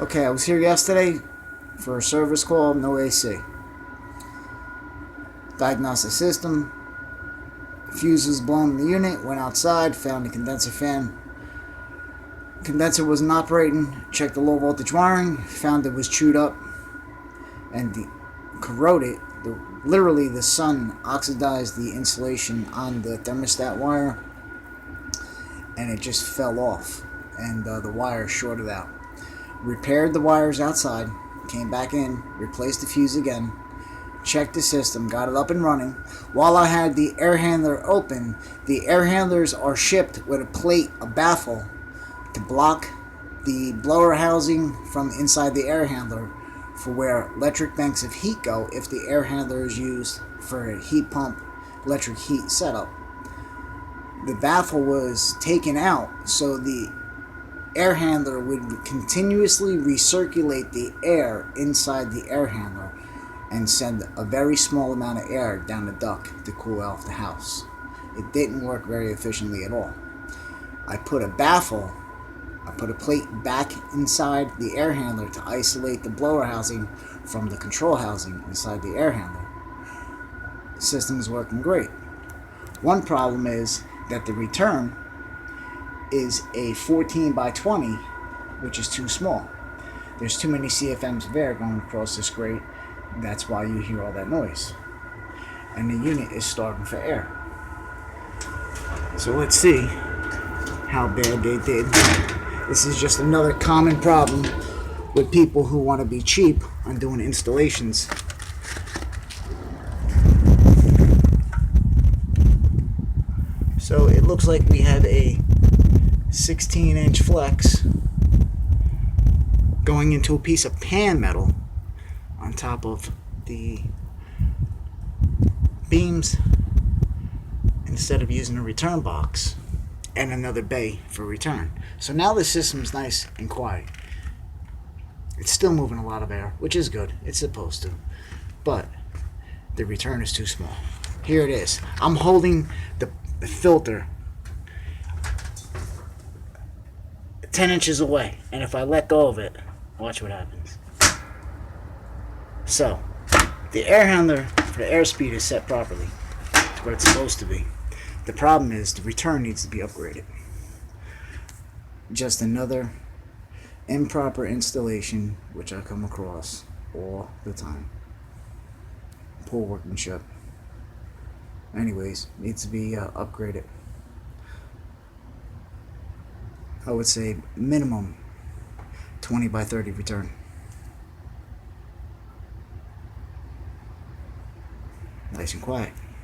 Okay, I was here yesterday for a service call, no AC. Diagnosed the system, fuse was blown in the unit, went outside, found the condenser fan. Condenser wasn't operating, checked the low voltage wiring, found it was chewed up and corroded. Literally, the sun oxidized the insulation on the thermostat wire and it just fell off, and the wire shorted out. Repaired the wires outside, came back in, replaced the fuse again, checked the system, got it up and running. While I had the air handler open, the air handlers are shipped with a plate, a baffle, to block the blower housing from inside the air handler for where electric banks of heat go if the air handler is used for a heat pump electric heat setup. The baffle was taken out so the air handler would continuously recirculate the air inside the air handler and send a very small amount of air down the duct to cool off the house. It didn't work very efficiently at all. I put a plate back inside the air handler to isolate the blower housing from the control housing inside the air handler. The system is working great. One problem is that the return is a 14 by 20, which is too small. There's too many CFMs of air going across this grate. That's why you hear all that noise. And the unit is starving for air. So let's see how bad they did. This is just another common problem with people who want to be cheap on doing installations. So it looks like we have a 16-inch flex going into a piece of pan metal on top of the beams instead of using a return box and another bay for return. So now the system's nice and quiet. It's still moving a lot of air, which is good. It's supposed to. But the return is too small. Here it is. I'm holding the filter 10 inches away, and if I let go of it, watch what happens. So the air handler for the airspeed is set properly to where it's supposed to be. The problem is the return needs to be upgraded. Just another improper installation which I come across all the time. Poor workmanship. Anyways, needs to be upgraded. I would say minimum 20 by 30 return. Nice and quiet.